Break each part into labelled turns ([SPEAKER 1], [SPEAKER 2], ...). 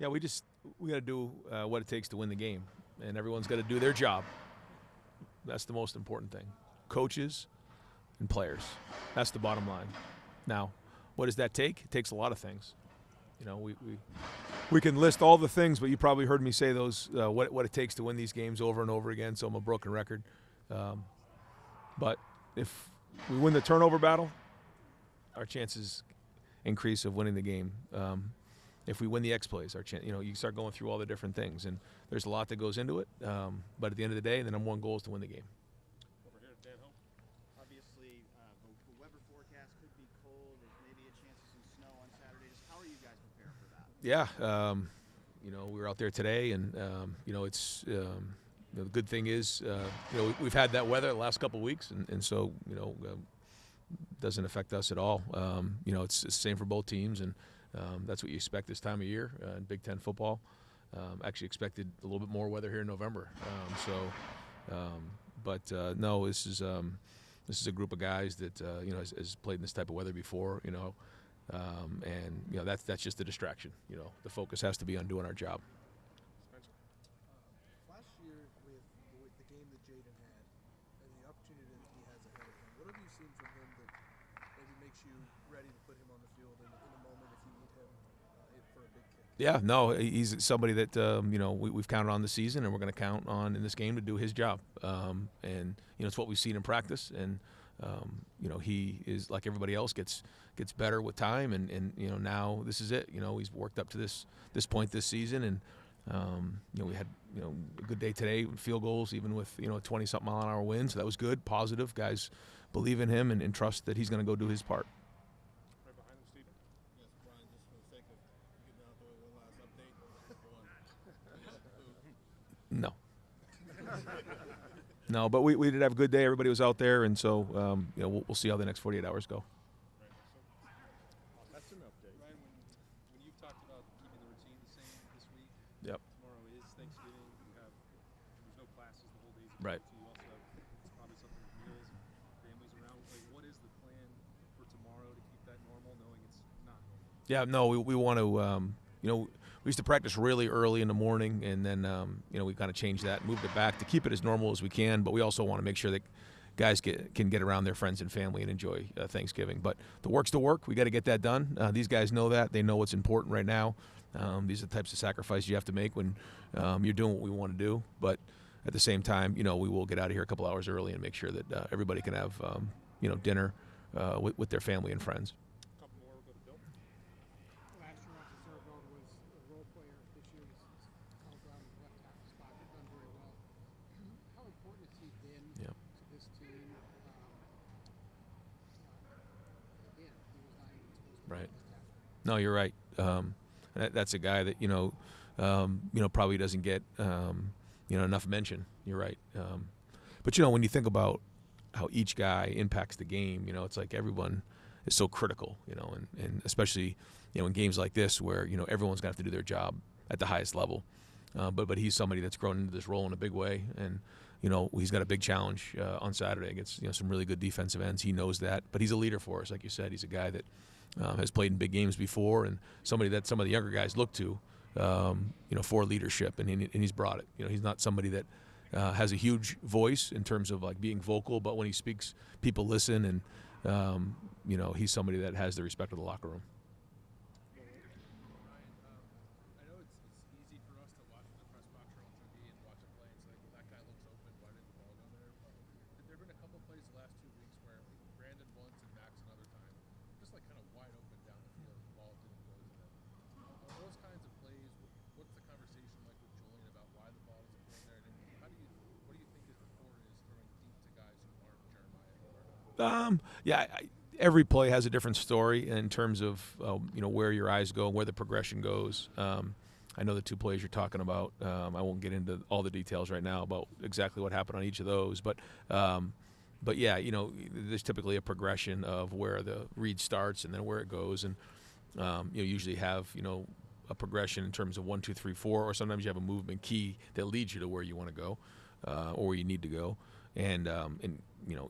[SPEAKER 1] Yeah, we got to do what it takes to win the game, and everyone's got to do their job. That's the most important thing. Coaches and players. That's the bottom line. Now, what does that take? It takes a lot of things. You know, we can list all the things, but you probably heard me say those, what it takes to win these games over and over again, so I'm a broken record. But if we win the turnover battle, our chances increase of winning the game. If we win the X plays, you start going through all the different things, and there's a lot that goes into it. But at the end of the day, the number one goal is to win the game.
[SPEAKER 2] Over here, Dan Home. Obviously, the weather forecast could be cold. There's maybe a chance of some snow on Saturday. Just how are you guys prepared for that?
[SPEAKER 1] Yeah, we were out there today, and it's the good thing is we've had that weather the last couple of weeks, and so doesn't affect us at all. It's the same for both teams, and that's what you expect this time of year in Big Ten football. Actually expected a little bit more weather here in November. No, this is a group of guys that has played in this type of weather before. That's just a distraction. The focus has to be on doing our job.
[SPEAKER 3] Last year with the game that Jayden had and the opportunity that he has ahead of him, what have you seen from him that maybe makes you ready to put him on the field in a moment if you need him for a big kick?
[SPEAKER 1] Yeah, no, he's somebody that we've counted on this season, and we're going to count on in this game to do his job. It's what we've seen in practice, and he is like everybody else, gets better with time, and now this is it. He's worked up to this point this season, and we had a good day today with field goals, even with a 20-something mile-an-hour wind, so that was good, positive. Guys believe in him and trust that he's going to go do his part.
[SPEAKER 4] Right behind him, Stephen.
[SPEAKER 5] Yes, Brian, just for the sake of getting out there, one last update
[SPEAKER 1] No. No, but we did have a good day. Everybody was out there, and so we'll see how the next 48 hours go.
[SPEAKER 4] That's an update.
[SPEAKER 6] Ryan, when you've talked about keeping the routine the same this week,
[SPEAKER 1] Yep.
[SPEAKER 6] tomorrow is Thanksgiving. There's no classes the whole day.
[SPEAKER 1] Right.
[SPEAKER 6] You also have probably something with meals, families around. Like, what is the plan for tomorrow to keep that normal, knowing it's not normal?
[SPEAKER 1] Yeah, no, we want to, we used to practice really early in the morning, and then, we kind of changed that, moved it back to keep it as normal as we can, but we also want to make sure that guys can get around their friends and family and enjoy Thanksgiving. But the work's the work. We got to get that done. These guys know that. They know what's important right now. These are the types of sacrifices you have to make when you're doing what we want to do. But at the same time, we will get out of here a couple hours early and make sure that everybody can have, dinner with their family and friends.
[SPEAKER 4] A couple more, we'll go to Bill.
[SPEAKER 7] Last year, Officer Sarabone was a role player. This year, he's held down the left tackle spot. He's done very well. How important has he been
[SPEAKER 1] Yeah.
[SPEAKER 7] to this team? Again, he was not even supposed to be
[SPEAKER 1] Right.
[SPEAKER 7] on this tackle.
[SPEAKER 1] No, you're right. That's a guy that probably doesn't get enough mention. You're right. But when you think about how each guy impacts the game, it's like everyone is so critical. And especially in games like this where everyone's going to have to do their job at the highest level. But he's somebody that's grown into this role in a big way, and he's got a big challenge on Saturday against some really good defensive ends. He knows that, but he's a leader for us, like you said. He's a guy that has played in big games before, and somebody that some of the younger guys look to, for leadership, and he's brought it. He's not somebody that has a huge voice in terms of like being vocal, but when he speaks, people listen, and he's somebody that has the respect of the locker room.
[SPEAKER 5] I know it's easy for us to watch the press box or on TV and watch a play and say, well, that guy looks open, why didn't the ball go there? But there have been a couple plays the last 2 weeks where Brandon once and Max another time, just like kind of wide open down the field, the ball didn't go to them. On those kinds of plays, what's the conversation like with Julian about why the ball isn't going there? And what do you think his rapport is throwing deep to guys who aren't Jeremiah?
[SPEAKER 1] Every play has a different story in terms of where your eyes go, where the progression goes. I know the two plays you're talking about. I won't get into all the details right now about exactly what happened on each of those, but yeah, there's typically a progression of where the read starts and then where it goes, and you usually have a progression in terms of 1, 2, 3, 4, or sometimes you have a movement key that leads you to where you want to go or where you need to go, and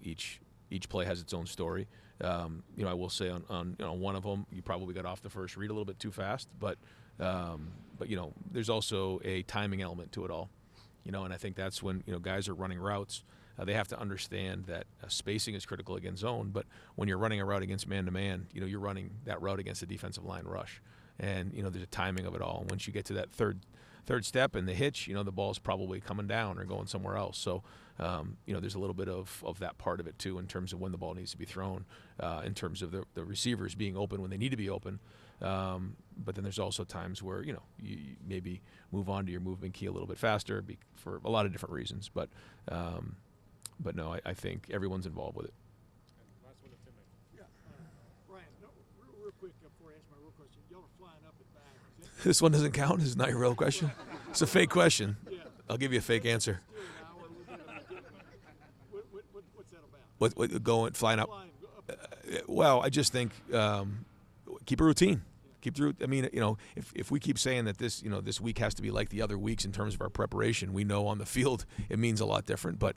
[SPEAKER 1] each play has its own story. I will say on one of them, you probably got off the first read a little bit too fast, but But there's also a timing element to it all. And I think that's when guys are running routes. They have to understand that spacing is critical against zone. But when you're running a route against man-to-man, you're running that route against a defensive line rush, and there's a timing of it all. And once you get to that third step and the hitch, the ball's probably coming down or going somewhere else. So, there's a little bit of that part of it too, in terms of when the ball needs to be thrown, in terms of the receivers being open when they need to be open. But then there's also times where, you maybe move on to your movement key a little bit faster for a lot of different reasons. But no, I think everyone's involved with it.
[SPEAKER 4] And last one to Tim.
[SPEAKER 7] Yeah, Ryan, no, real quick before I ask my real question, y'all are flying up and back. Is that
[SPEAKER 1] This one doesn't count? It's not your real question? It's a fake question.
[SPEAKER 7] yeah,
[SPEAKER 1] I'll give you a fake answer.
[SPEAKER 7] still an hour, a little bit of what's that about?
[SPEAKER 1] What flying up?
[SPEAKER 7] Flying up.
[SPEAKER 1] Well, I just think keep a routine. Keep through. I mean, if we keep saying that this week has to be like the other weeks in terms of our preparation, we know on the field it means a lot different. But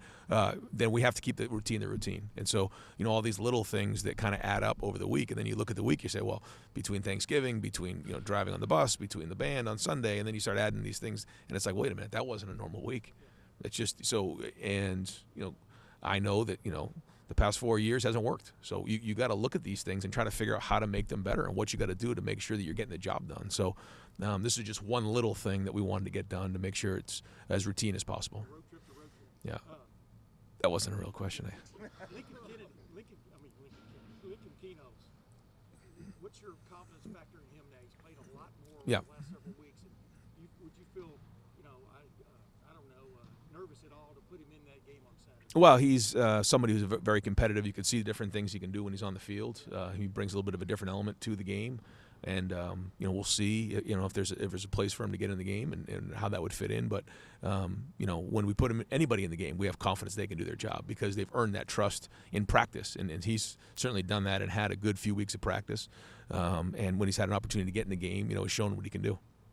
[SPEAKER 1] then we have to keep the routine. And so, all these little things that kind of add up over the week, and then you look at the week, you say, well, between Thanksgiving, between driving on the bus, between the band on Sunday, and then you start adding these things, and it's like, wait a minute, that wasn't a normal week. It's just so, and I know that the past 4 years hasn't worked. So you got to look at these things and try to figure out how to make them better and what you got to do to make sure that you're getting the job done. So this is just one little thing that we wanted to get done to make sure it's as routine as possible.
[SPEAKER 7] Road trip to road trip.
[SPEAKER 1] Yeah. That wasn't a real question.
[SPEAKER 7] Lincoln Keno's. What's your confidence factor in him now? He's played a lot more
[SPEAKER 1] Yeah.
[SPEAKER 7] over the last several weeks. And would you feel, I don't know, nervous at all to put him in that game on Saturday?
[SPEAKER 1] Well, he's somebody who's very competitive. You can see the different things he can do when he's on the field. He brings a little bit of a different element to the game. And we'll see if there's a place for him to get in the game and how that would fit in. But when we put anybody in the game, we have confidence they can do their job because they've earned that trust in practice, and he's certainly done that and had a good few weeks of practice. And when he's had an opportunity to get in the game, he's shown what he can do.